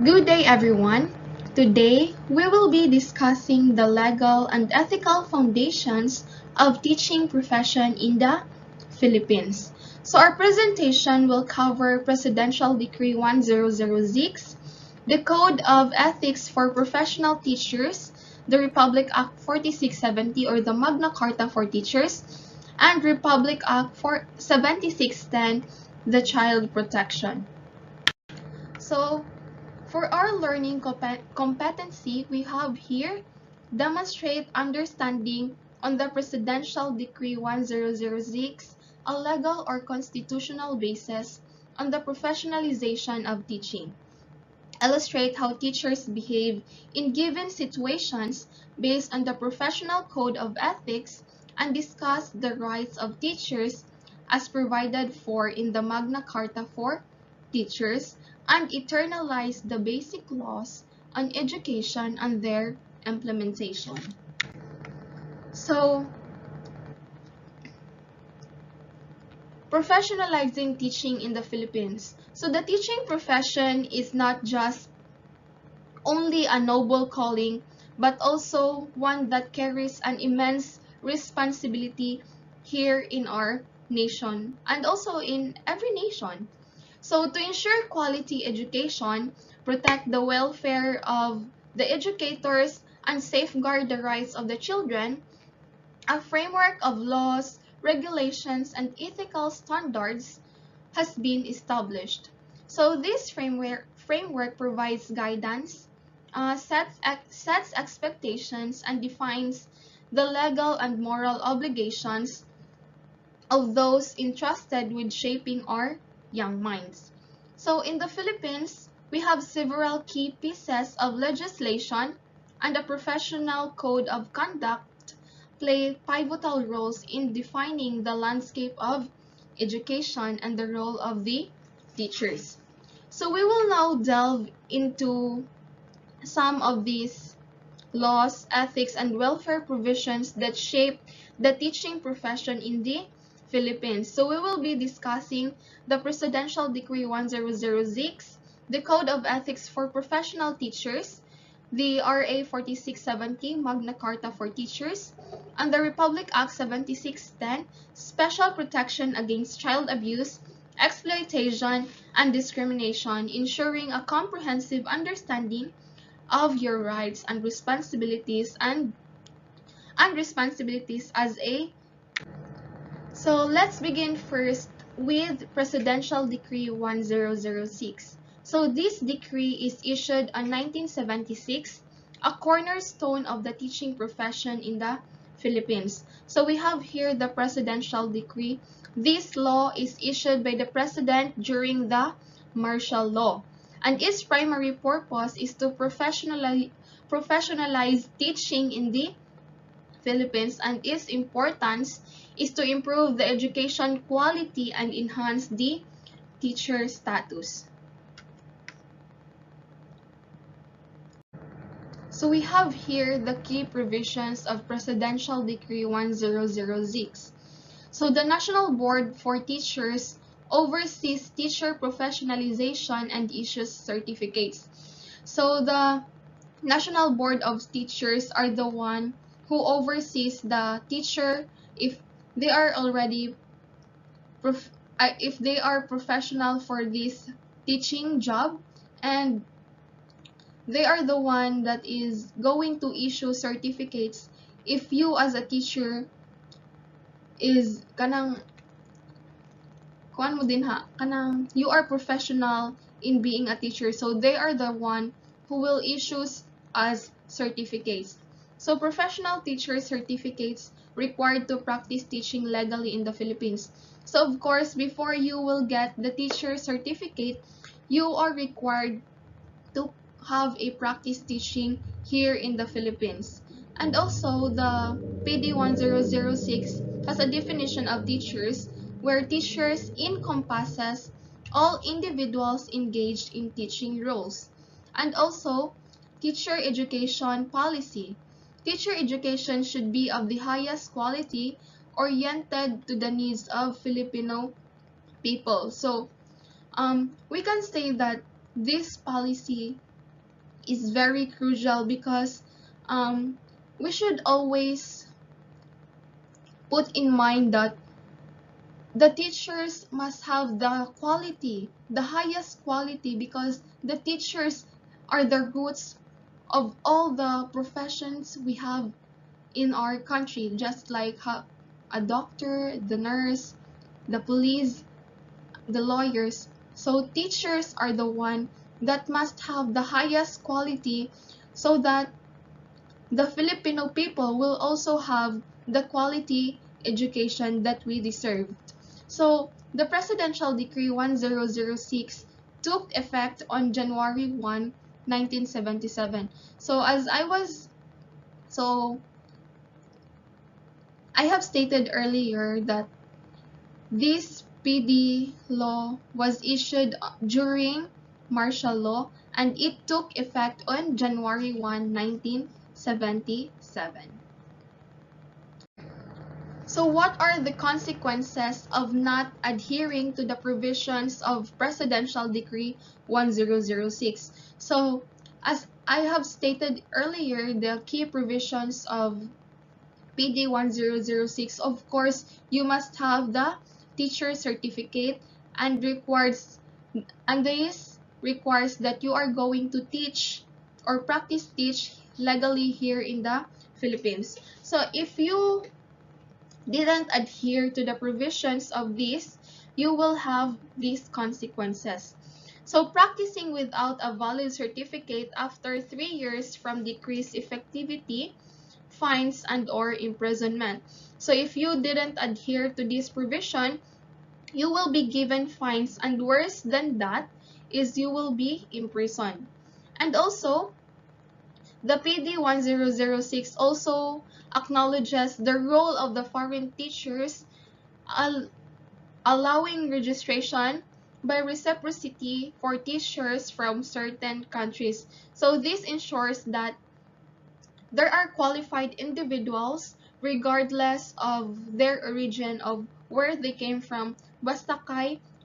Good day, everyone. Today, we will be discussing the legal and ethical foundations of teaching profession in the Philippines. So our presentation will cover Presidential Decree 1006, the Code of Ethics for Professional Teachers, the Republic Act 4670 or the Magna Carta for Teachers, and Republic Act 7610, the Child Protection. So, for our learning competency, we have here demonstrate understanding on the Presidential Decree 1006, a legal or constitutional basis on the professionalization of teaching. Illustrate how teachers behave in given situations based on the Professional Code of Ethics and discuss the rights of teachers as provided for in the Magna Carta for Teachers and eternalize the basic laws on education and their implementation. So, professionalizing teaching in the Philippines. So the teaching profession is not just only a noble calling, but also one that carries an immense responsibility here in our nation and also in every nation. So to ensure quality education, protect the welfare of the educators, and safeguard the rights of the children, a framework of laws, regulations, and ethical standards has been established. So this framework provides guidance, sets expectations, and defines the legal and moral obligations of those entrusted with shaping our young minds. So in the Philippines, we have several key pieces of legislation, and a professional code of conduct play pivotal roles in defining the landscape of education and the role of the teachers. So we will now delve into some of these laws, ethics, and welfare provisions that shape the teaching profession in the Philippines. So we will be discussing the Presidential Decree 1006, the Code of Ethics for Professional Teachers, the RA 4670, Magna Carta for Teachers, and the Republic Act 7610, Special Protection Against Child Abuse, Exploitation, and Discrimination, ensuring a comprehensive understanding of your rights and responsibilities as a. So let's begin first with Presidential Decree 1006. So this decree is issued on 1976, a cornerstone of the teaching profession in the Philippines. So we have here the Presidential Decree. This law is issued by the President during the martial law, and its primary purpose is to professionalize teaching in the Philippines, and its importance is to improve the education quality and enhance the teacher status. So we have here the key provisions of Presidential Decree 1006. So the National Board for Teachers oversees teacher professionalization and issues certificates. So the National Board of Teachers are the one who oversees the teacher if they are already if they are professional for this teaching job, and they are the one that is going to issue certificates if you as a teacher is kanang kuan mo din ha kanang you are professional in being a teacher, so they are the one who will issue as certificates. So professional teacher certificates required to practice teaching legally in the Philippines. So of course, before you will get the teacher certificate, you are required to have a practice teaching here in the Philippines. And also the PD 1006 has a definition of teachers where teachers encompasses all individuals engaged in teaching roles. And also teacher education policy. Teacher education should be of the highest quality, oriented to the needs of Filipino people. So we can say that this policy is very crucial because we should always put in mind that the teachers must have the quality, the highest quality, because the teachers are the roots of all the professions we have in our country, just like a doctor, the nurse, the police, the lawyers. So teachers are the one that must have the highest quality so that the Filipino people will also have the quality education that we deserve. So the Presidential Decree 1006 took effect on January 1, 1977. So I have stated earlier that this PD law was issued during martial law, and it took effect on January 1, 1977. So what are the consequences of not adhering to the provisions of Presidential Decree 1006? So as I have stated earlier, the key provisions of PD 1006, of course, you must have the teacher certificate, and this requires that you are going to teach or practice teach legally here in the Philippines. So if you didn't adhere to the provisions of this, you will have these consequences. So practicing without a valid certificate after 3 years from decreased effectivity, fines and/or imprisonment. So if you didn't adhere to this provision, you will be given fines, and worse than that is you will be imprisoned. And also, the PD 1006 also acknowledges the role of the foreign teachers, allowing registration by reciprocity for teachers from certain countries. So this ensures that there are qualified individuals regardless of their origin, of where they came from. Basta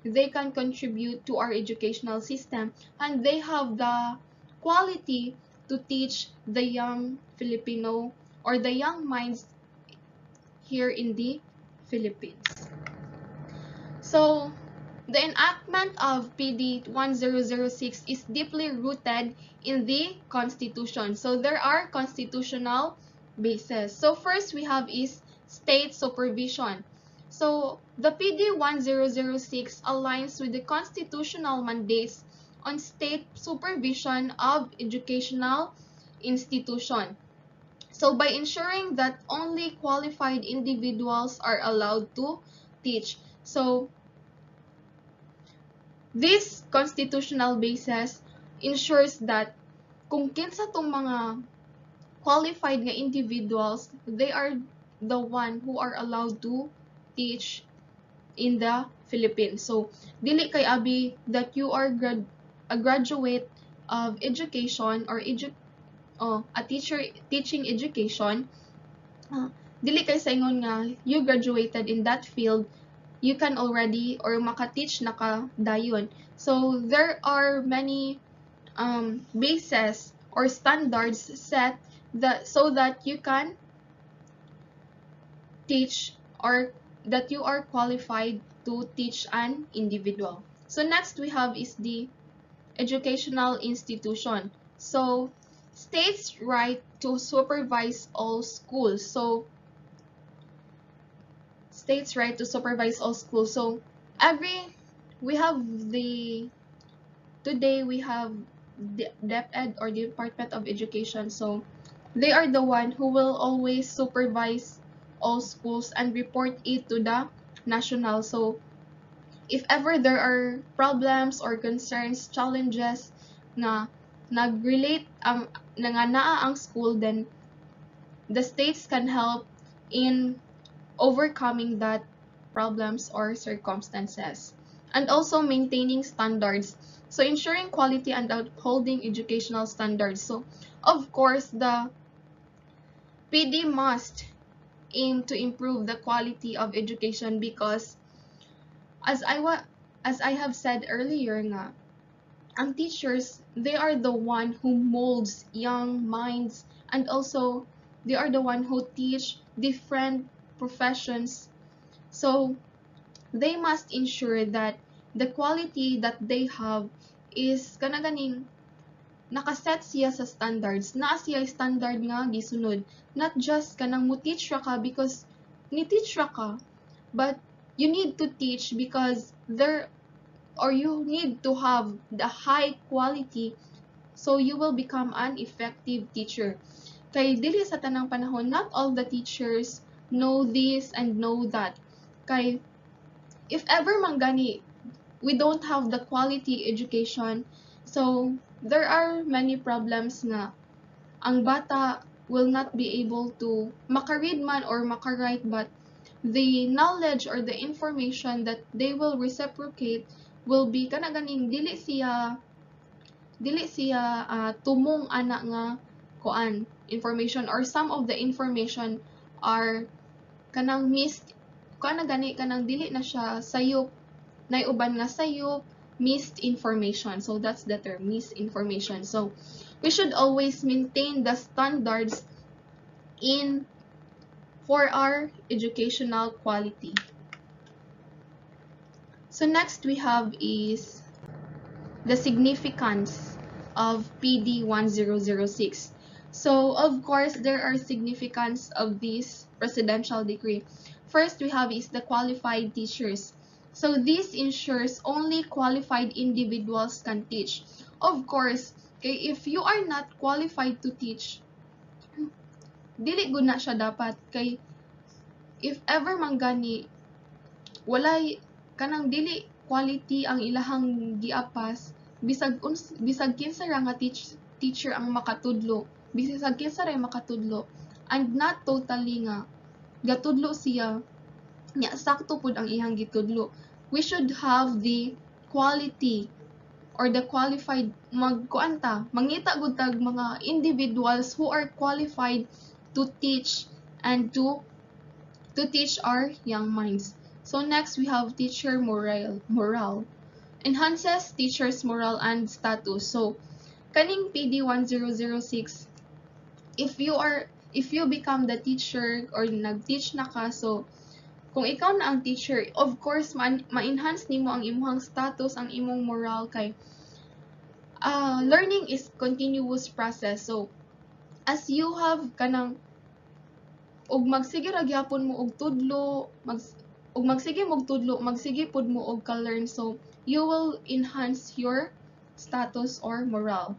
they can contribute to our educational system, and they have the quality to teach the young Filipino or the young minds here in the Philippines. So the enactment of PD 1006 is deeply rooted in the Constitution. So there are constitutional bases. So first we have is state supervision. So the PD 1006 aligns with the constitutional mandates on state supervision of educational institution. So by ensuring that only qualified individuals are allowed to teach. So this constitutional basis ensures that kung kinsa tong mga qualified nga individuals, they are the one who are allowed to teach in the Philippines. So, dili kay abi that you are a graduate of education or a teaching education, dili kay sa ingon nga you graduated in that field, you can already or maka-teach na ka dayon. So there are many bases or standards set so that you can teach or that you are qualified to teach an individual. So next we have is the educational institution. So states' right to supervise all schools. So states' right to supervise all schools. So today we have the DepEd or Department of Education. So they are the one who will always supervise all schools and report it to the national. So if ever there are problems or concerns, challenges na nag-relate na nga naa ang school, then the states can help in overcoming that problems or circumstances. And also maintaining standards. So ensuring quality and upholding educational standards. So of course, the PD must aim to improve the quality of education because as I have said earlier nga, ang teachers, they are the one who molds young minds, and also they are the one who teach different professions. So they must ensure that the quality that they have is kanaganing nakaset siya sa standards, na siya standard nga gisunod, not just kanang mo teach ra ka because ni teach ra ka, but you need to teach because there, or you need to have the high quality so you will become an effective teacher. Kay dili sa tanang panahon, not all the teachers know this and know that. Kay if ever man gani we don't have the quality education, so there are many problems nga ang bata will not be able to makaread man or makarite, but the knowledge or the information that they will reciprocate will be kanaganing dili siya tumong ana nga kuan information, or some of the information are kanang missed, kana gani kanang dili na siya sayop, uban nga sayop, missed information. So that's the term, misinformation. So we should always maintain the standards in for our educational quality. So next we have is the significance of PD 1006. So of course there are significance of this presidential decree. First we have is the qualified teachers. So this ensures only qualified individuals can teach. Of course, okay, if you are not qualified to teach, dili gud na siya dapat. Kay if ever manggani walay kanang dili quality ang ilahang giapas, bisag kinsa ra nga teacher ang makatudlo, bisag kinsa ra makatudlo, and not totally nga gatudlo siya nya sakto pud ang ihang gitudlo. We should have the quality or the qualified mangita gud tag mga individuals who are qualified to teach and to teach our young minds. So next we have teacher morale. Enhances teachers' morale and status. So kaning PD 1006, if you become the teacher or nag-teach na ka, so kung ikaw na ang teacher, of course ma-enhance nimo ang imong status, ang imong morale. Kay learning is continuous process. So as you have kanang ug magsige ra gyapon mo og tudlo, magsige pud mo og ka-learn, so you will enhance your status or morale.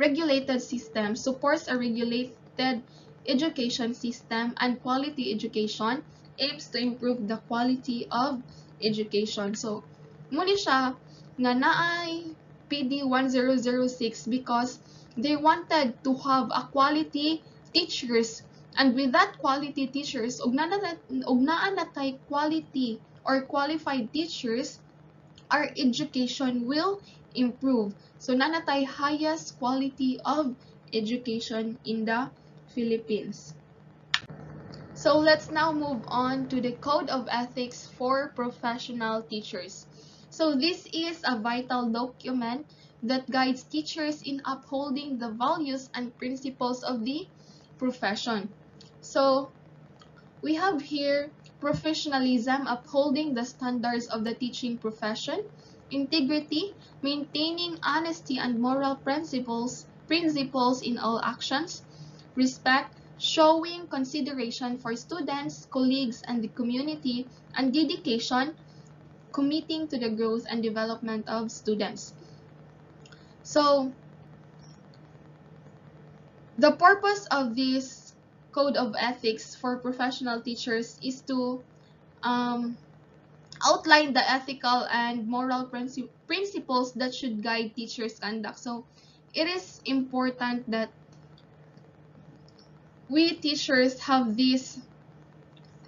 Regulated system supports a regulated education system, and quality education aims to improve the quality of education. So muni siya nga naay PD 1006 because they wanted to have a quality teachers. And with that quality teachers, ug naa natay quality or qualified teachers, our education will improve. So naa natay highest quality of education in the Philippines. So let's now move on to the Code of Ethics for Professional Teachers. So this is a vital document that guides teachers in upholding the values and principles of the profession. So we have here professionalism, upholding the standards of the teaching profession; integrity, maintaining honesty and moral principles in all actions; respect, showing consideration for students, colleagues, and the community; and dedication, committing to the growth and development of students. So the purpose of this Code of Ethics for Professional Teachers is to outline the ethical and moral principles that should guide teachers' conduct. So it is important that we teachers have these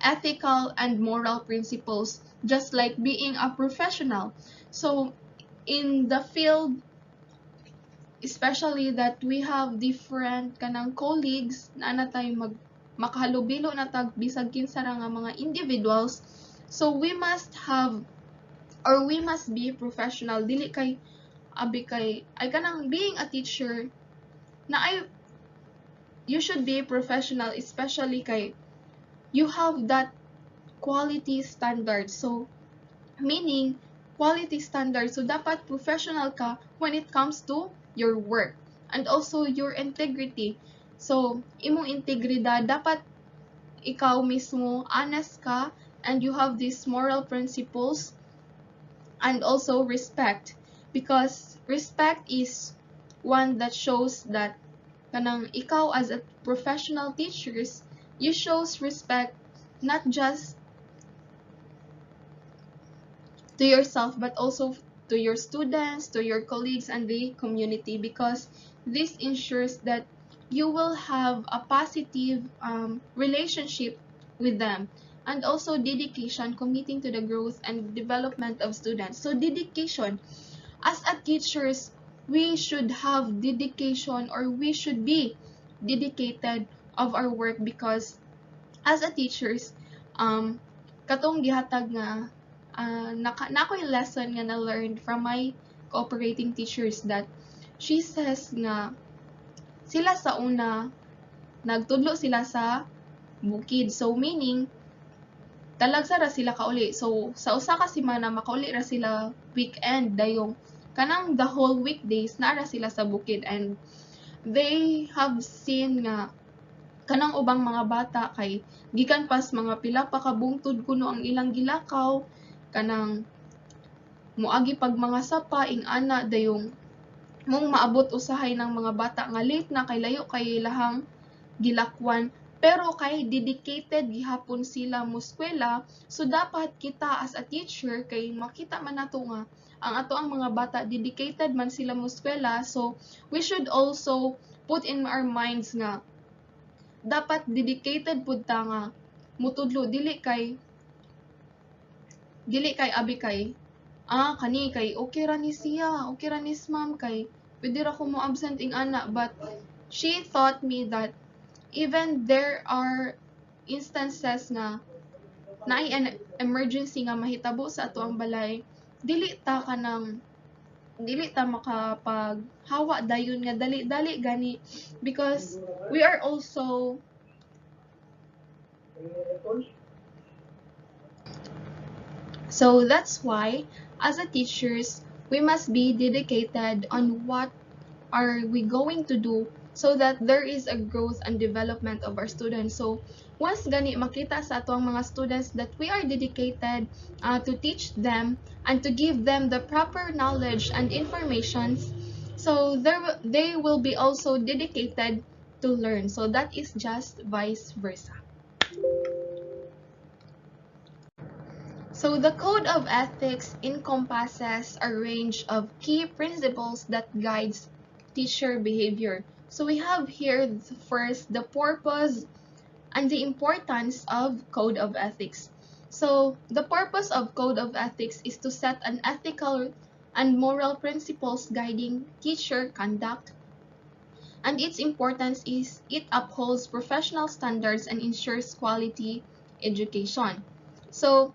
ethical and moral principles, just like being a professional. So in the field, especially that we have different kanang colleagues na natay makahalubilo na tag bisag kinsa ra nga mga individuals, so we must have or we must be professional. Dili kay abi kay ay kanang being a teacher na you should be a professional, especially kay you have that quality standard. So meaning quality standard, so dapat professional ka when it comes to your work and also your integrity. So imong integridad, dapat ikaw mismo honest ka and you have these moral principles and also respect, because respect is one that shows that kanang ikaw as a professional teachers, you shows respect not just to yourself but also to your students, to your colleagues, and the community, because this ensures that you will have a positive relationship with them, and also dedication, committing to the growth and development of students. So dedication, as a teachers, we should have dedication, or we should be dedicated of our work, because as a teachers, katong gihatag nga nako yung lesson nga na learned from my cooperating teachers, that she says nga sila sa una nagtudlo sila sa bukid, so meaning talagsa ra sila kauli, so sa usa ka semana makauli ra sila weekend dayong kanang the whole weekdays naa ra sila sa bukid, and they have seen nga kanang ubang mga bata kay gikan pas mga pila pa ka bungtod kuno ang ilang gilakaw, kanang moagi pag mga sapa ing ana dayong mong maabot usahay ng mga bata nga late na kay layo kay lahang gilakwan, pero kay dedicated gihapon sila mo eskwela. So dapat kita as a teacher kay makita man nato nga ang ato ang mga bata dedicated man sila mo eskwela, so we should also put in our minds nga dapat dedicated pud ta nga mutudlo, dili kay abi kay kani kay okay ra ni siya, okay ra ni ma'am, kay pwede ra ko mo absent ing ana. But she taught me that even there are instances nga naay an emergency nga mahitabo sa ato ang balay, dili ta makapaghawa dayon nga dali gani, because we are also so that's why as a teachers we must be dedicated on what are we going to do, so that there is a growth and development of our students. So once gani makita sa ato ang mga students that we are dedicated to teach them and to give them the proper knowledge and information, so they will be also dedicated to learn. So that is just vice versa. So the code of ethics encompasses a range of key principles that guides teacher behavior. So we have here first the purpose and the importance of code of ethics. So the purpose of code of ethics is to set an ethical and moral principles guiding teacher conduct, and its importance is it upholds professional standards and ensures quality education. So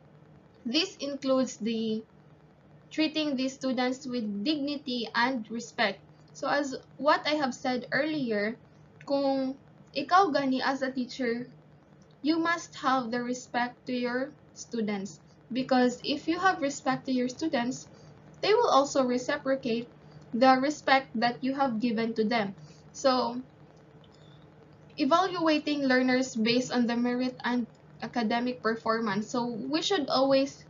this includes the treating these students with dignity and respect. So as what I have said earlier, kung ikaw gani as a teacher, you must have the respect to your students, because if you have respect to your students, they will also reciprocate the respect that you have given to them. So evaluating learners based on the merit and academic performance. So we should always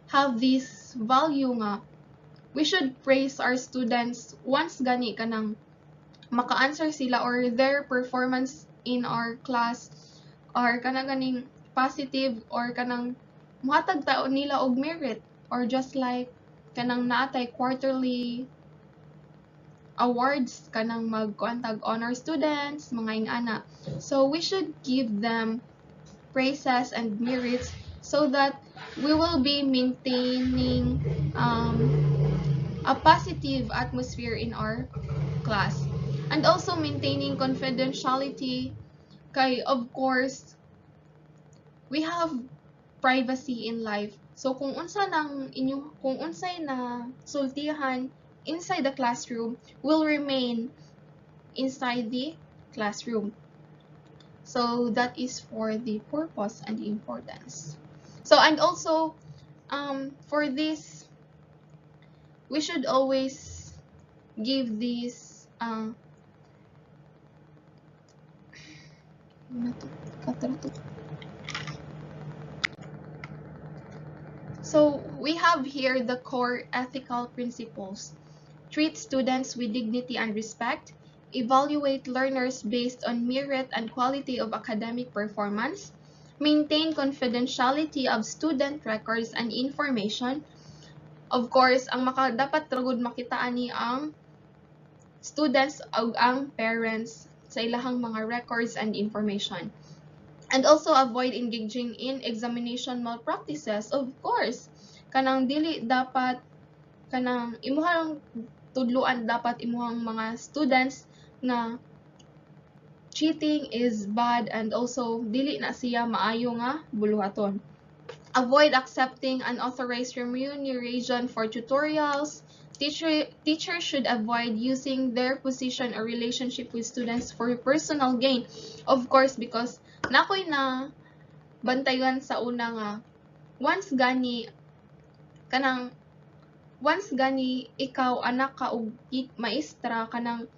have this value nga we should praise our students once gani kanang maka-answer sila or their performance in our class or kanang ganing positive or kanang muhatag taon nila og merit, or just like kanang naatay quarterly awards kanang magkuantag honor students mga ingana. So we should give them praises and merits so that we will be maintaining a positive atmosphere in our class, and also maintaining confidentiality kay of course we have privacy in life. So kung unsay na sultihan inside the classroom will remain inside the classroom. So that is for the purpose and the importance. So, and also for this, we should always give this so we have here the core ethical principles. Treat students with dignity and respect. Evaluate learners based on merit and quality of academic performance. Maintain confidentiality of student records and information. Of course, ang dapat ragud makitaan ni ang students ug ang parents sa ilahang mga records and information. And also avoid engaging in examination malpractices. Of course, kanang dili dapat kanang imuhang tudluan dapat imuhang mga students na cheating is bad and also dili na siya maayo nga buluhaton. Avoid accepting unauthorized remuneration for tutorials. Teachers should avoid using their position or relationship with students for personal gain. Of course, because nakoy na bantayan sa una nga, once gani ikaw anak ka og maestra kanang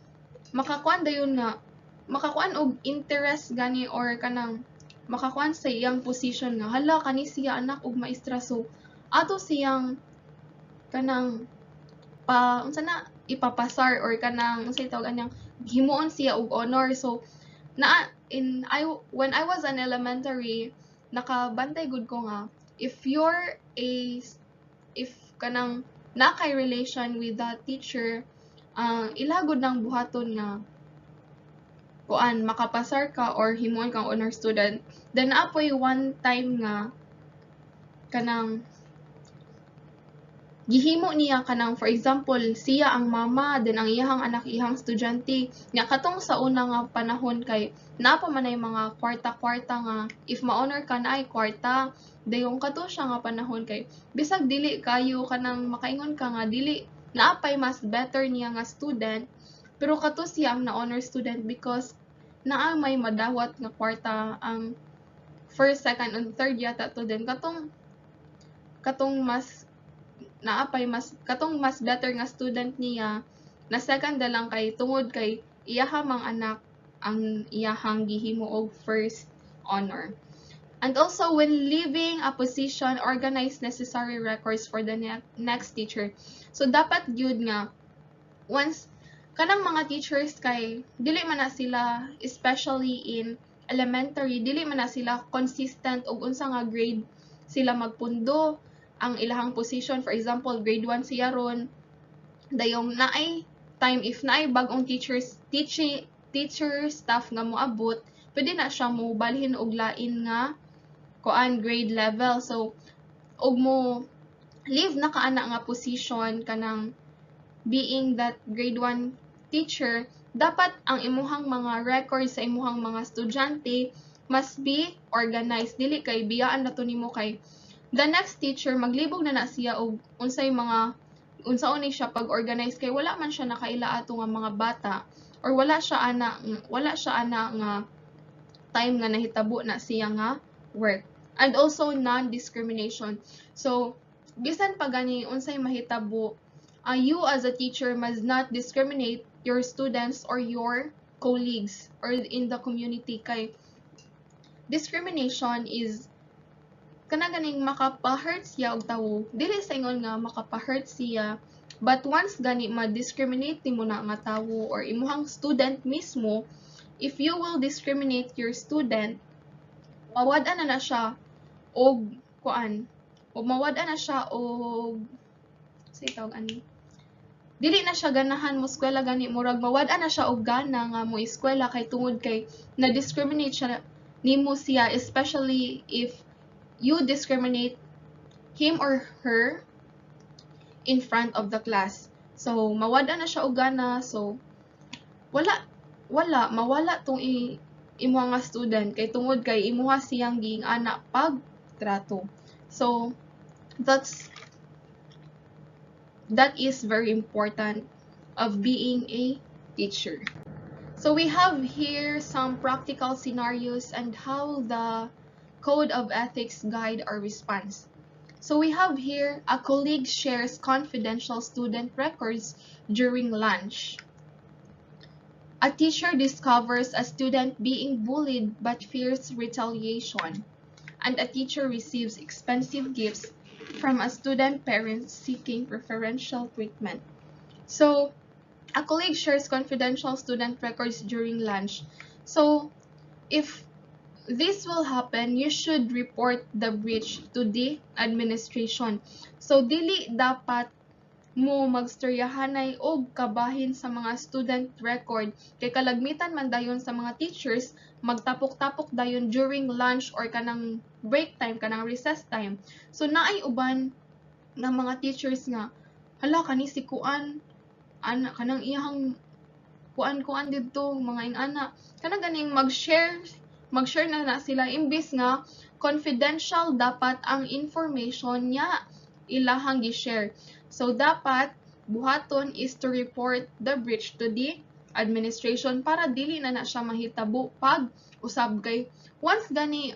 makakuan dayon nga makakuan og interest gani or kanang makakuan sa iyang position nga hala kani siya anak og maestra, so ato siyang kanang unsa na ipapasar or kanang unsay tawag anyang himuon siya og honor. So when I was an elementary, nakabantay gud ko nga if kanang nakay relation with that teacher, ilagod ng buhaton nga kuan makapasar ka or himuon kang honor student, then apoy one time nga kanang gihimo niya kanang for example siya ang mama then ang iyahang anak iyang estudyante nya katong sa una nga panahon kay naapa man ay mga kwarta-kwarta nga if ma-honor ka na ay kwarta dayon kato siya nga panahon kay bisag dili kayo kanang makaingon ka nga dili naapay mas better niya nga student pero kato siya ang na-honor student because naa may madawat nga kwarta ang first, second, and third yata to din katong mas naapay katong mas better nga student niya na second na lang kay tungod kay iyahang mga anak ang iyahang gihimo og first honor. And also when leaving a position, organize necessary records for the next teacher. So dapat gyud nga once kanang mga teachers kay dili man na sila, especially in elementary, dili man na sila consistent og unsa nga grade sila magpundo ang ilahang position. For example, grade 1 siya ron, dayong naay time if naay bagong teacher staff nga moabot, pwede na siya mo balhin og lain nga kuan grade level. So og mo leave na kaana nga position kanang being that grade 1 teacher, dapat ang imuhang mga records sa imuhang mga estudyante must be organized. Dili kay biyaan na to nimo kay the next teacher maglibog na siya og unsay mga unsaon ni siya pag-organize kay wala man siya nakaila ato nga mga bata or wala siya ana nga time nga nahitabo na siya nga work. And also non-discrimination. So bisan pa gani unsay mahitabo, you as a teacher must not discriminate your students or your colleagues or in the community kay discrimination is kana ganing makapa-hurt siya og tawo. Dili sa ingon nga makapa-hurt siya, but once gani ma-discriminate mo na nga tawo or imuhang student mismo, if you will discriminate your student, mawad-an na siya og kuan o mawad-an na siya og say tawag ani dili na siya ganahan mo eskwela gani murag mawad-an na siya og gana nga mo eskwela kay tungod kay na discriminate siya nimo siya, especially if you discriminate him or her in front of the class. So mawad-an na siya og gana, so mawala tong imuha nga student kay tungod kay imuha siyang giing ana pag trato. So that's that is very important of being a teacher. So we have here some practical scenarios and how the Code of Ethics guide our response. So we have here a colleague shares confidential student records during lunch. A teacher discovers a student being bullied but fears retaliation. And a teacher receives expensive gifts from a student parent seeking preferential treatment. So a colleague shares confidential student records during lunch. So if this will happen, you should report the breach to the administration. So dili dapat mo magstoryahanay og kabahin sa mga student record kay kalagmitan man dayon sa mga teachers magtapok-tapok dayon during lunch or kanang break time, kanang recess time. So naay uban ng mga teachers nga hala kani si kuan ana kanang iyang kuan didto mga ingana kanang ganing mag-share na sila imbis nga confidential dapat ang information niya ilahang gi-share. So dapat buhaton is to report the breach to the administration para dili na siya mahitabo pag usab kay once gani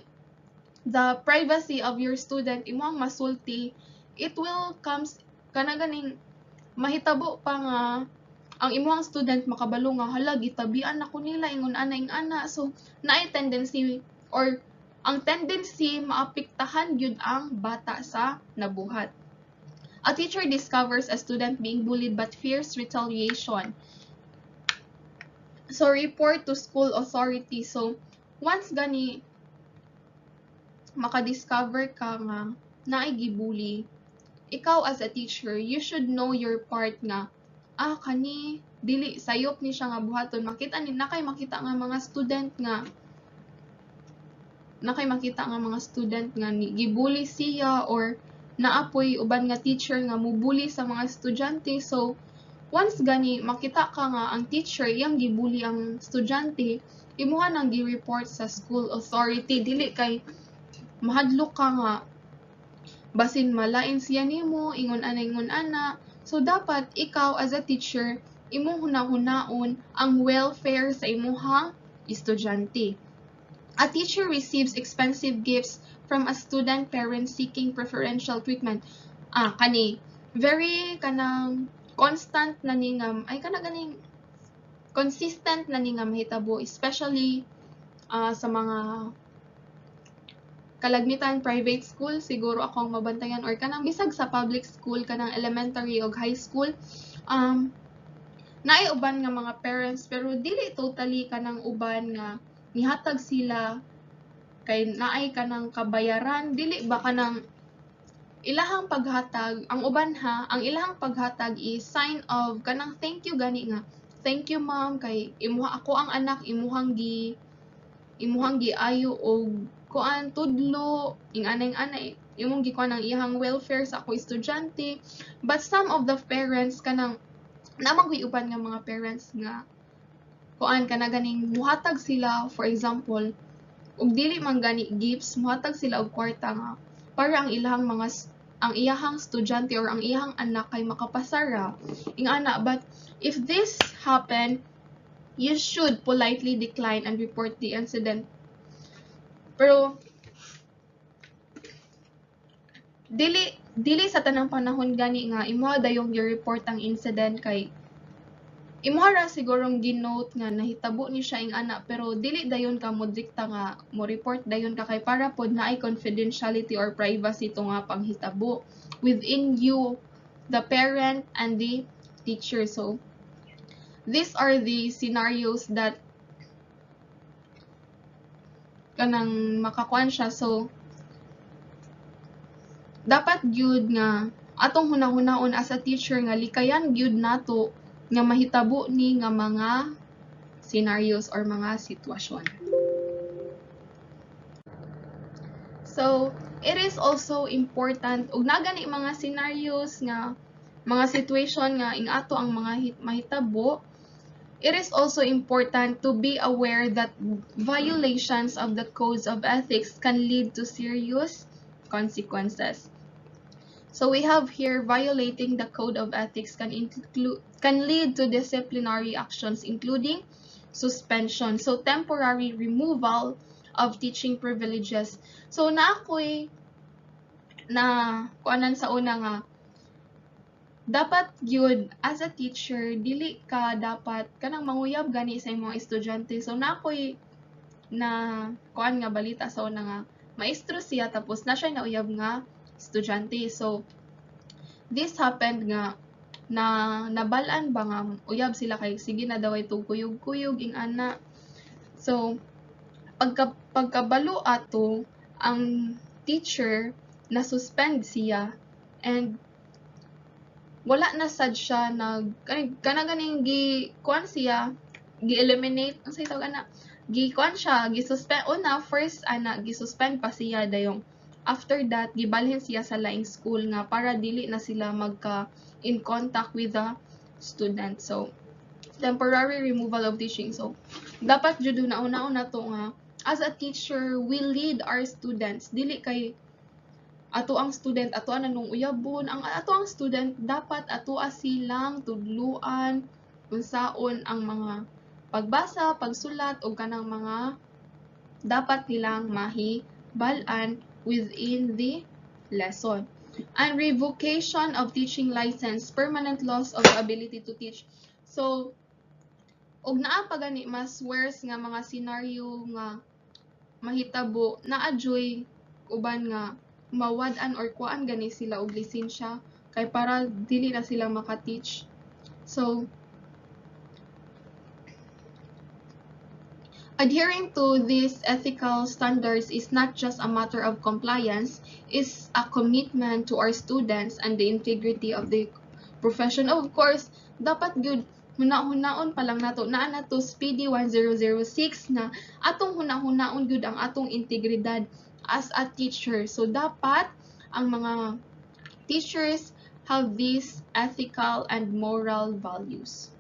the privacy of your student imong masulti, it will comes kana ganing mahitabo pa nga ang imong student makabalo nga hala gitabian ako nila ingon ana. So naay tendency or ang tendency maapektahan gyud ang bata sa nabuhat. A teacher discovers a student being bullied but fears retaliation. So report to school authority. So once gani makadiscover ka nga naay gibully, ikaw as a teacher, you should know your part nga kani dili sayop ni siya nga buhaton makita ni nakay makita nga mga student nga ni gibully siya or naapoy uban nga teacher nga mubully sa mga estudyante. So once gani makita ka nga ang teacher iyang gibully ang estudyante, imuha nang gi-report sa school authority dili kay mahadlok ka nga basin malain siya nimo ingon ana. So dapat ikaw as a teacher imong hunahunahon ang welfare sa imong estudyante. A teacher receives expensive gifts from a student parent seeking preferential treatment. Kani very kanang constant na ningam ay kana ganing consistent na ningam hitabo especially sa mga kalagmitan private school siguro akong mabantayan or kanang bisag sa public school kanang elementary o high school naay uban nga mga parents pero dili totally kanang uban nga nihatag sila kay naay kanang kabayaran dili ba kanang ilahang paghatag ang uban ang ilahang paghatag is sign of kanang thank you gani nga thank you ma'am kay imuha ako ang anak imuhang giayo og kuan tudlo ingana imong gikuan ang iyang welfare sa ako estudyante. But some of the parents kanang namang uban nga mga parents nga kuan kana ganing muhatag sila for example ug dili man gani gifts muhatag sila og kwarta nga para ang iyahang estudyante or ang iyahang anak kay makapasara ingana. But if this happen, you should politely decline and report the incident. Pero dili sa tanang panahon gani nga imuha dayong i-report ang incident kay imuha ra sigurong ginote nga nahitabo ni siya ing ana pero dili dayon ka mo dikta nga mo report dayon ka kay para pod naay confidentiality or privacy to nga panghitabo within you, the parent and the teacher. So these are the scenarios that kanang makakuan siya. So dapat gyud nga atong hunahunahon as a teacher nga likayan gyud nato nga mahitabo ni nga mga scenarios or mga sitwasyon. So it is also important ug nagani mga scenarios nga mga situation nga ing ato ang mga mahitabo. It is also important to be aware that violations of the codes of ethics can lead to serious consequences. So we have here violating the code of ethics can lead to disciplinary actions including suspension. So temporary removal of teaching privileges. So na ako'y na kuanan sa una nga dapat gyud as a teacher dili ka dapat kanang manguyab gani sa imong estudyante. So na ako'y na kuan nga balita sa una nga maestro siya tapos na siya nauyab nga estudyante. So this happened nga na nabalaan ba nga uyab sila kay sige na daw itong kuyog-kuyog ing ana. So pagkabalo ato ang teacher na suspend siya and wala na sad siya nag ganing gi kuan siya gi-eliminate ang say tawag ana gi kuan siya gi-suspend una first ana gi-suspend pa siya dayong after that gibalhin siya sa laing school nga para dili na sila magka in contact with the student. So temporary removal of teaching. So dapat jud na una-una to nga as a teacher we lead our students dili kay ato ang student ato anong uyabon ang ato ang student dapat ato silang tudluan unsaon ang mga pagbasa, pagsulat o kanang mga dapat nilang mahibalan within the lesson. And revocation of teaching license, permanent loss of the ability to teach. So og naa pa gani mas worse nga mga scenario nga mahitabo naa joy uban nga mawad-an or kuan gani sila og lisensya kay para dili na sila maka-teach. So adhering to these ethical standards is not just a matter of compliance, it's a commitment to our students and the integrity of the profession. Of course, dapat good huna-hunaon pa lang nato naa nato Speedy 1006 na atong huna-hunaon good ang atong integridad as a teacher. So dapat ang mga teachers have these ethical and moral values.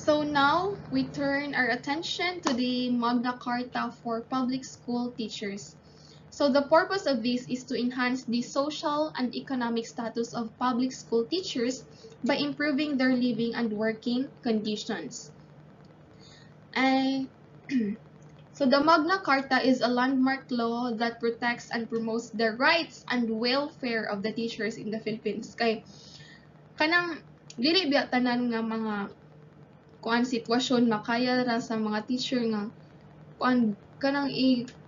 So now we turn our attention to the Magna Carta for public school teachers. So the purpose of this is to enhance the social and economic status of public school teachers by improving their living and working conditions. And so the Magna Carta is a landmark law that protects and promotes the rights and welfare of the teachers in the Philippines. Kay kanang dili biya tanan nga mga kuan sitwasyon makaya ra sa mga teacher nga kuan kanang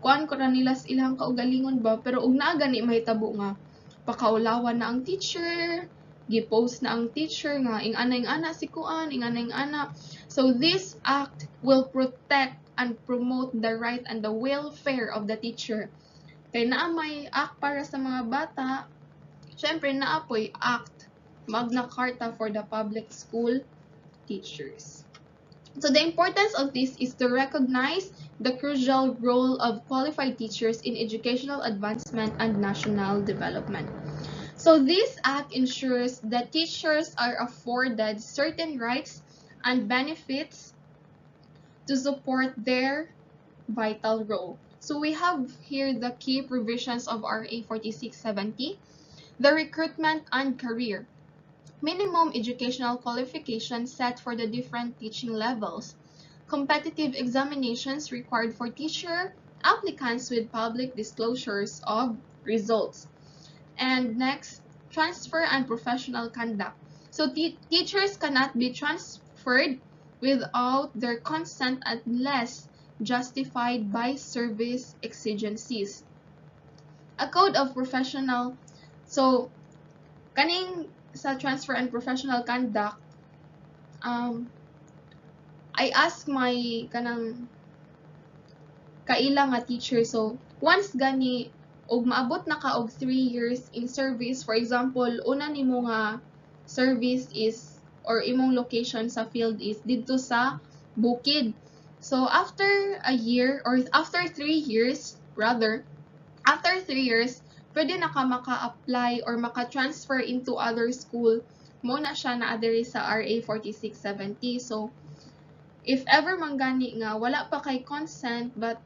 kuan ko ra nila sa ilang kaugalingon ba pero ug naa gani mahitabo nga pakaulawan na ang teacher gi-post na ang teacher nga ing ana si kuan ing ana. So this act will protect and promote the right and the welfare of the teacher. Kay naa may act para sa mga bata, syempre naa po'y act Magna Carta for the public school teachers. So the importance of this is to recognize the crucial role of qualified teachers in educational advancement and national development. So this act ensures that teachers are afforded certain rights and benefits to support their vital role. So we have here the key provisions of RA 4670, the recruitment and career. Minimum educational qualifications set for the different teaching levels. Competitive examinations required for teacher applicants with public disclosures of results. And next, transfer and professional conduct. So teachers cannot be transferred without their consent unless justified by service exigencies. A code of professional. So kaning sa transfer and professional conduct, I ask my kanang kaila nga teacher. So once gani og maabot na ka og 3 years in service, for example, una nimo nga service is or imong location sa field is didto sa Bukid. So after a year or after 3 years, pwede na ka maka-apply or maka-transfer into other school. Mo na siya na adere sa RA 4670. So, if ever man gani nga, wala pa kay consent, but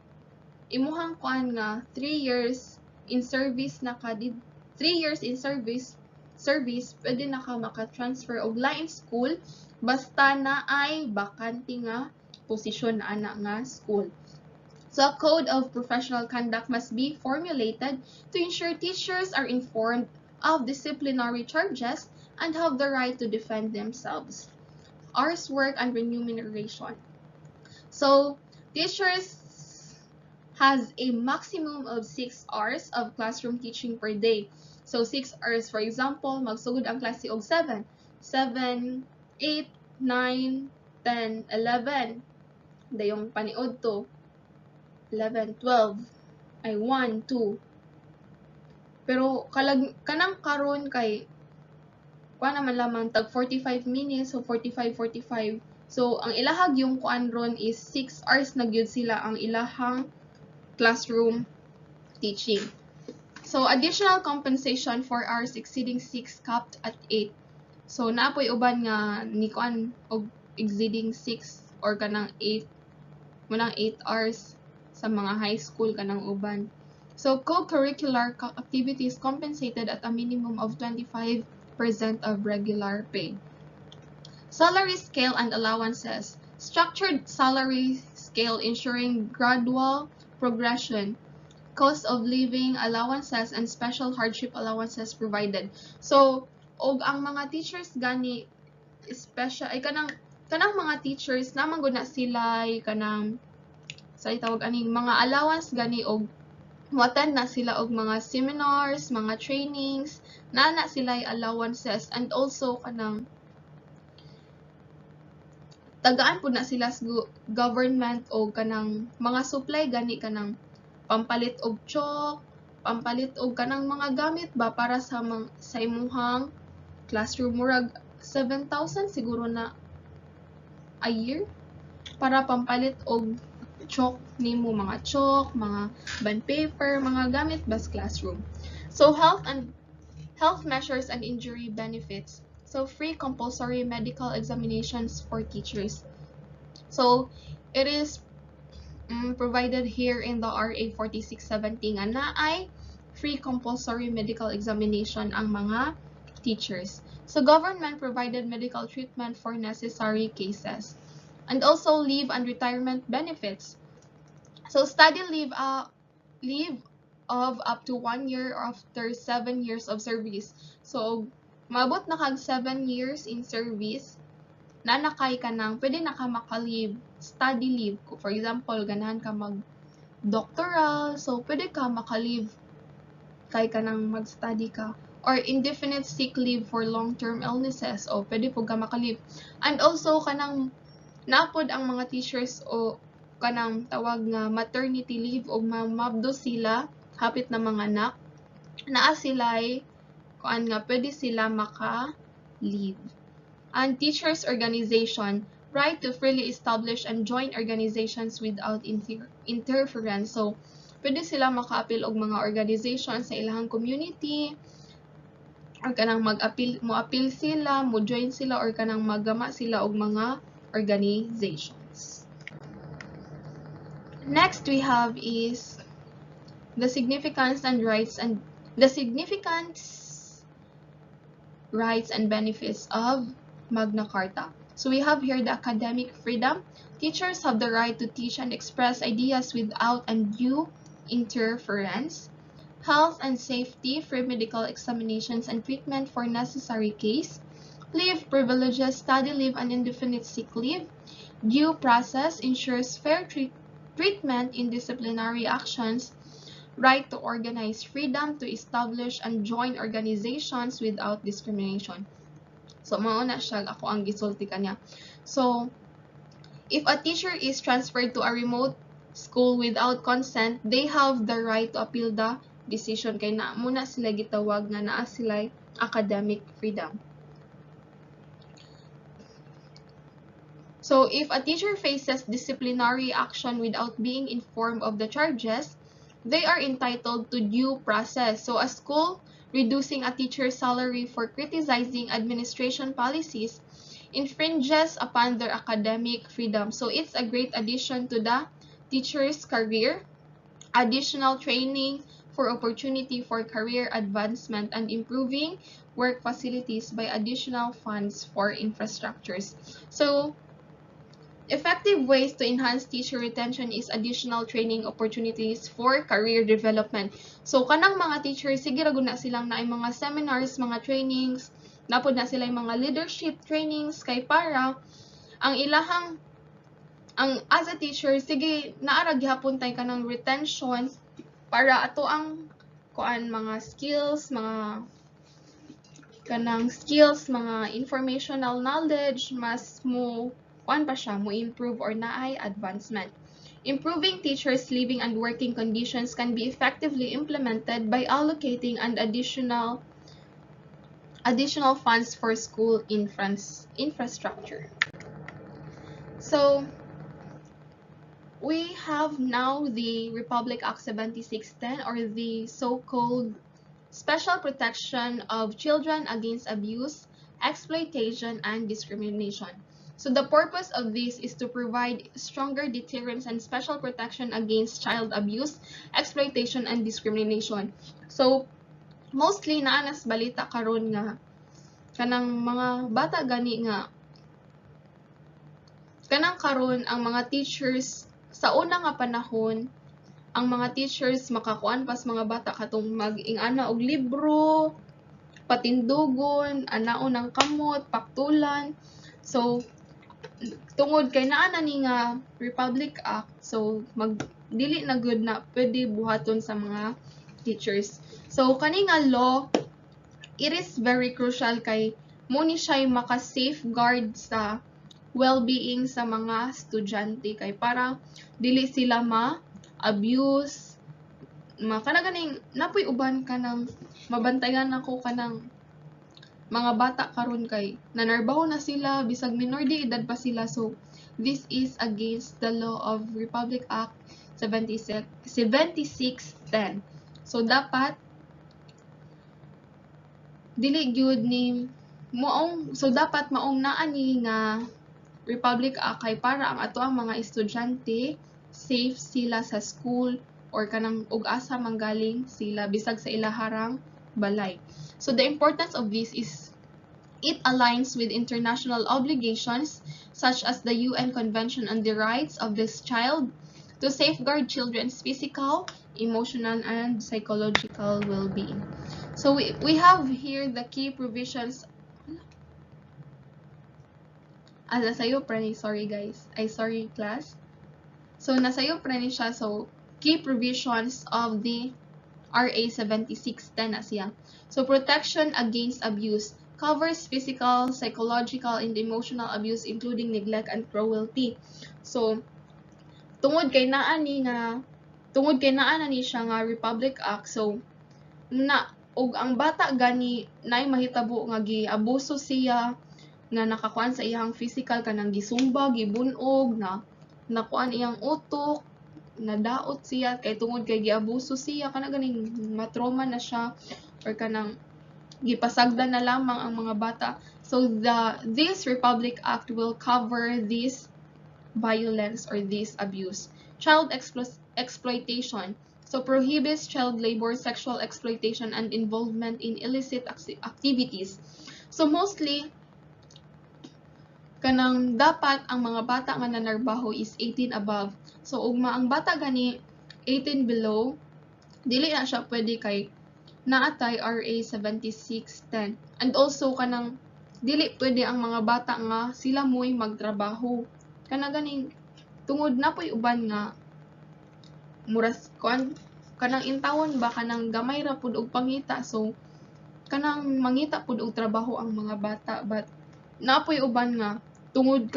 imuhang kuan nga, 3 years in service na ka 3 years in service, pwede na ka maka-transfer og lain school basta na ay bakante nga posisyon na ana nga school. So a code of professional conduct must be formulated to ensure teachers are informed of disciplinary charges and have the right to defend themselves. Hours work and remuneration. So teachers has a maximum of 6 hours of classroom teaching per day. So 6 hours, for example, magsugod ang klase og 7, 8, 9, 10, 11. Dayong paniod to 11, 12, ay 1, 2. Pero kanang karon kay kuan naman lamang tag 45 minutes, so 45, 45. So ang ilahag yung kuan ron is 6 hours na gyud sila ang ilahang classroom teaching. So additional compensation for hours exceeding 6 capped at 8. So naapoy uban nga ni kuan og exceeding 6 or kanang 8 munang 8 hours sa mga high school kanang uban. So co-curricular activities compensated at a minimum of 25% of regular pay. Salary scale and allowances. Structured salary scale ensuring gradual progression, cost of living allowances, and special hardship allowances provided. So, og ang mga teachers gani special ay kanang mga teachers naman gud na sila kanang sa itawag aning mga allowance gani og muatan na sila og mga seminars, mga trainings, na sila allowances, and also kanang tagaan po na sila sa government o kanang mga supply gani kanang pampalit og chalk, pampalit og kanang mga gamit ba para sa imuhang classroom, murag 7,000 siguro na a year para pampalit og chalk nimo, mga chalk, mga bond paper, mga gamit ba sa classroom. So health measures and injury benefits. So free compulsory medical examinations for teachers. So it is provided here in the RA 4670 nga naay free compulsory medical examination ang mga teachers. So government provided medical treatment for necessary cases. And also leave and retirement benefits. So study leave of up to 1 year after 7 years of service. So maabot na kag 7 years in service, na nakay ka nang pwede na ka maka-leave, study leave. For example, ganahan ka mag-doctoral, so pwede ka maka-leave kay ka nang mag-study ka. Or indefinite sick leave for long-term illnesses, o pwede po ka maka-leave. And also, kanang napod ang mga teachers o kanang tawag nga maternity leave o mamabdo sila, hapit na mga anak, naa sila'y kuan nga pwede sila maka-leave. And teachers organization, right to freely establish and join organizations without interference. So pwede sila maka-appeal og mga organization sa ilahang community, or kanang mo-appeal sila, mo-join sila, or kanang magama sila og mga organizations. Next we have is the significance and rights and benefits of Magna Carta. So we have here the academic freedom. Teachers have the right to teach and express ideas without undue interference. Health and safety, free medical examinations and treatment for necessary case. Leave privileges, study leave and indefinite sick leave. Due process ensures fair treatment in disciplinary actions. Right to organize, freedom to establish and join organizations without discrimination. So, mauna siya, ako ang gisulti kanya. So, if a teacher is transferred to a remote school without consent, they have the right to appeal the decision. Kaya na muna sila gitawag nga naa sila academic freedom. So, if a teacher faces disciplinary action without being informed of the charges, they are entitled to due process. So, a school reducing a teacher's salary for criticizing administration policies infringes upon their academic freedom. So, it's a great addition to the teacher's career. Additional training for opportunity for career advancement and improving work facilities by additional funds for infrastructures. So, effective ways to enhance teacher retention is additional training opportunities for career development. So, kanang mga teachers, sige ra gud na silang naay mga seminars, mga trainings, napod na sila yung mga leadership trainings kay para ang ilahang as a teacher, sige naara gihapon tay kanang retention para ato ang kuan mga skills, mga kanang skills, mga informational knowledge, mas mo kuan pa siya, mo improve or naay advancement. Improving teachers' living and working conditions can be effectively implemented by allocating an additional funds for school infrastructure. So, we have now the Republic Act 7610, or the so-called Special Protection of Children Against Abuse, Exploitation, and Discrimination. So the purpose of this is to provide stronger deterrence and special protection against child abuse, exploitation, and discrimination. So mostly naanas balita karon nga kanang mga bata gani nga kanang karon ang mga teachers sa una nga panahon, ang mga teachers makakuan pas mga bata katong mag-ingana og libro, patindugon, anaon ng kamot, paktulan. So tungod kay naa na ni nga Republic Act, so dili na good na pwede buhaton sa mga teachers. So kani nga law, it is very crucial kay mo ni siya maka-safeguard sa well-being sa mga estudyante kay para dili sila ma-abuse, kanang napoy uban kanang mabantayan ako kanang mga bata karon kay nanarbaho na sila bisag minor de edad pa sila. So this is against the law of Republic Act 7610. So dapat dili gyud ni dapat maong naa ni nga Republic Act kay para ang ato ang mga estudyante safe sila sa school or kanang ug asa manggaling sila bisag sa ilaharang balay. So the importance of this is it aligns with international obligations such as the UN Convention on the Rights of the Child to safeguard children's physical, emotional, and psychological well-being. So we have here the key provisions. Nasayo prani, sorry guys. Sorry class. So nasayo prani siya. So key provisions of the RA 7610 na siya. So protection against abuse covers physical, psychological, and emotional abuse including neglect and cruelty. So tungod kay naa na ni siya nga Republic Act, so ug ang bata gani nay mahitabo nga giabuso siya, nga nakakuan sa iyang physical kanang gisumba, gibunog, na nakuan iyang utok, nadaot siya kay tungod kay giabuso siya, kana ganing matrauma na siya or kanang gipasagdan na lamang ang mga bata. So this Republic Act will cover this violence or this abuse. Child exploitation. So prohibits child labor, sexual exploitation, and involvement in illicit activities. So mostly kanang dapat ang mga bata nga nanarbaho is 18 above. So ugma ang bata gani 18 below, dili na siya pwede kay naatay RA 7610. And also kanang dili pwede ang mga bata nga sila mo'y magtrabaho. Kana ganing tungod na po'y uban nga muras kanang intawon ba kanang gamay ra pud og pangita, so kanang mangita pud og trabaho ang mga bata, but napoy uban nga tungod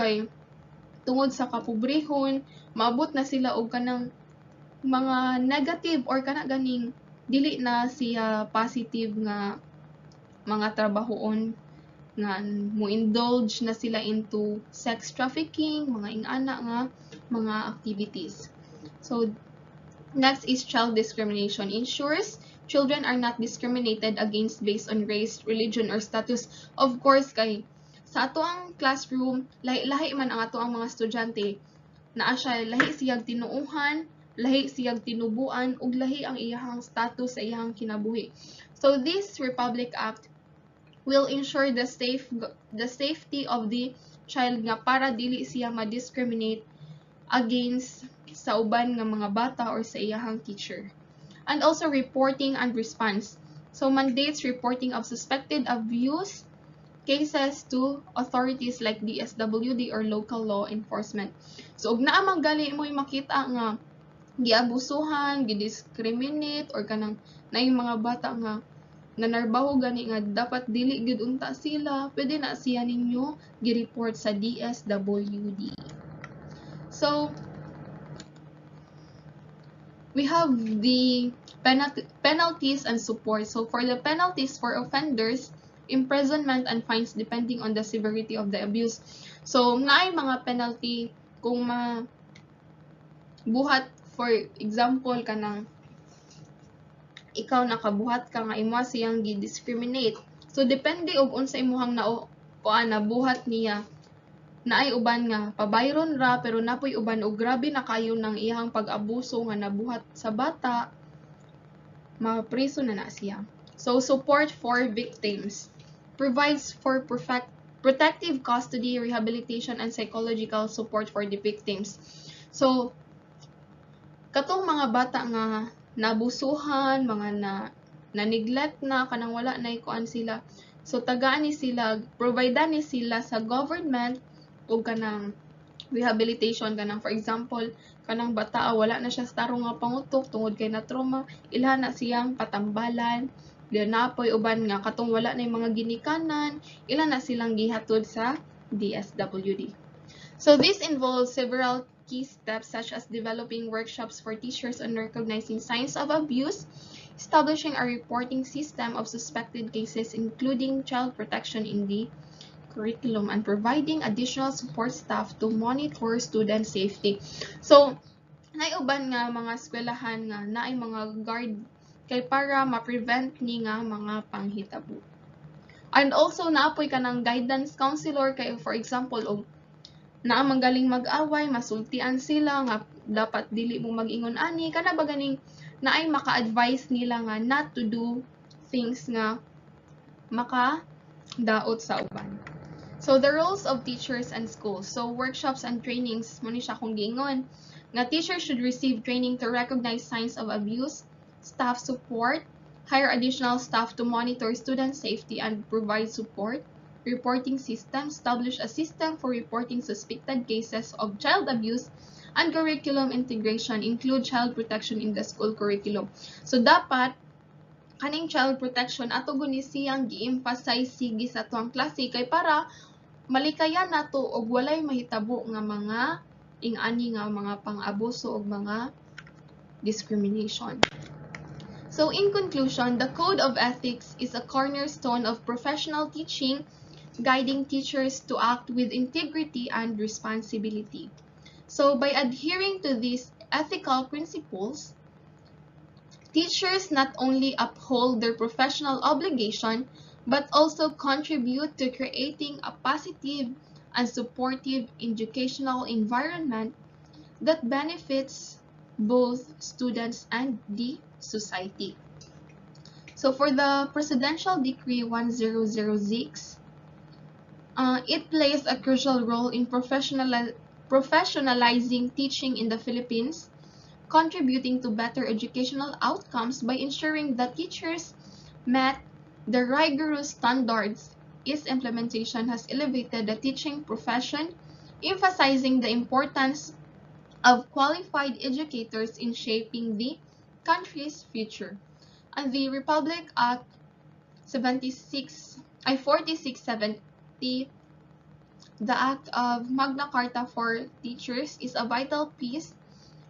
sa kapobrehon maabot na sila og kanang mga negative or kana ganing dili na siya positive nga mga trabahoon nga mo indulge na sila into sex trafficking, mga ingana nga mga activities. So next is child discrimination. Ensures children are not discriminated against based on race, religion, or status. Of course kay sa ato ang classroom lahi-lahi man ang ato ang mga estudyante, naa siya lahi siyang tinuuhan, lahi siyang tinubuan ug lahi ang iyahang status sa iyahang kinabuhi. So this Republic Act will ensure the safety of the child nga para dili siya ma-discriminate against sa uban nga mga bata or sa iyahang teacher. And also reporting and response. So mandates reporting of suspected abuse cases to authorities like DSWD or local law enforcement. So ug naa man gali mo makita nga giabusuhan, gidiscriminate or kanang naay mga bata nga nanarbaho gani nga dapat dili gid unta sila, pwede na siya ninyo gi-report sa DSWD. So we have the penalties and support. So for the penalties for offenders, imprisonment and fines depending on the severity of the abuse. So naay mga penalty kung buhat, for example kanang ikaw nakabuhat ka nga imo siyang gi-discriminate. So depende og unsa imuhang nabuhat niya. Naay uban nga pabayron ra pero napoy uban og grabe na kayo ng iyang pag-abuso nga nabuhat sa bata, mapriso na siya. So support for victims provides for protective custody, rehabilitation and psychological support for the victims. So katong mga bata nga nabusuhan, mga na-neglect na kanang wala na ikuan sila. So tagaan ni sila, provide ni sila sa government o kanang rehabilitation kanang, for example kanang bata wala na siya sa tarong nga pangutok tungod kay na trauma, ilhan na siyang patambalan. Diyan napoy uban nga katong wala na mga ginikanan, ilan na silang gihatod sa DSWD. So this involves several key steps such as developing workshops for teachers on recognizing signs of abuse, establishing a reporting system of suspected cases including child protection in the curriculum, and providing additional support staff to monitor student safety. So naay uban nga mga eskwelahan nga naay mga guard kay para ma-prevent ni nga mga panghitabo. And also naapoy kanang guidance counselor kay, for example og naa manggaling mag-away, masultian sila nga dapat dili mo mag-ingon ani, kana ba ganing naay maka-advise nila nga not to do things nga maka-daot sa uban. So the roles of teachers and schools. So workshops and trainings, mo ni siya kung giingon nga teachers should receive training to recognize signs of abuse, staff support, hire additional staff to monitor student safety and provide support, reporting system, establish a system for reporting suspected cases of child abuse, and curriculum integration, include child protection in the school curriculum. So dapat kaning child protection ato guni siyang gi-emphasize sige sa tuang klase kay para malikayan nato og walay mahitabo nga mga ing-ani nga mga pang-abuso og mga discrimination. So in conclusion, the Code of Ethics is a cornerstone of professional teaching, guiding teachers to act with integrity and responsibility. So by adhering to these ethical principles, teachers not only uphold their professional obligation, but also contribute to creating a positive and supportive educational environment that benefits both students and the society. So for the Presidential Decree 1006, it plays a crucial role in professionalizing teaching in the Philippines, contributing to better educational outcomes by ensuring that teachers met the rigorous standards. Its implementation has elevated the teaching profession, emphasizing the importance of qualified educators in shaping the country's future. And the Republic Act 4670, the Act of Magna Carta for Teachers, is a vital piece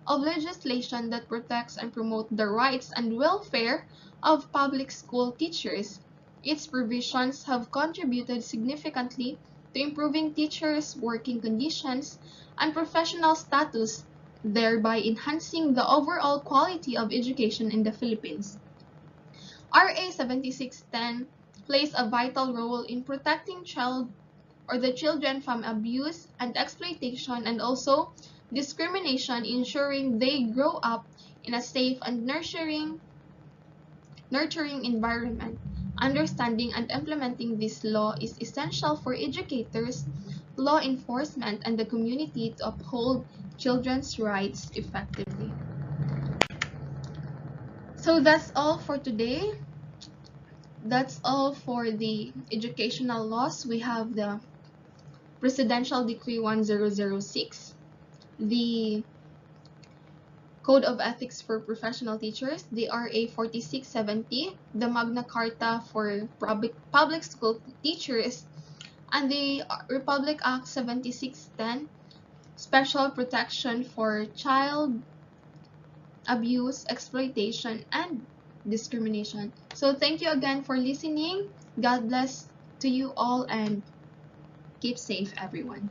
of legislation that protects and promotes the rights and welfare of public school teachers. Its provisions have contributed significantly to improving teachers' working conditions and professional status, thereby enhancing the overall quality of education in the Philippines. RA 7610 plays a vital role in protecting the children from abuse and exploitation, and also discrimination, ensuring they grow up in a safe and nurturing environment. Understanding and implementing this law is essential for educators, law enforcement, and the community to uphold children's rights effectively. So that's all for today. That's all for the educational laws. We have the Presidential Decree 1006, the Code of Ethics for Professional Teachers, the RA 4670, the Magna Carta for public school teachers, and the Republic Act 7610, Special Protection for Child Abuse, Exploitation, and Discrimination. So thank you again for listening. God bless to you all and keep safe, everyone.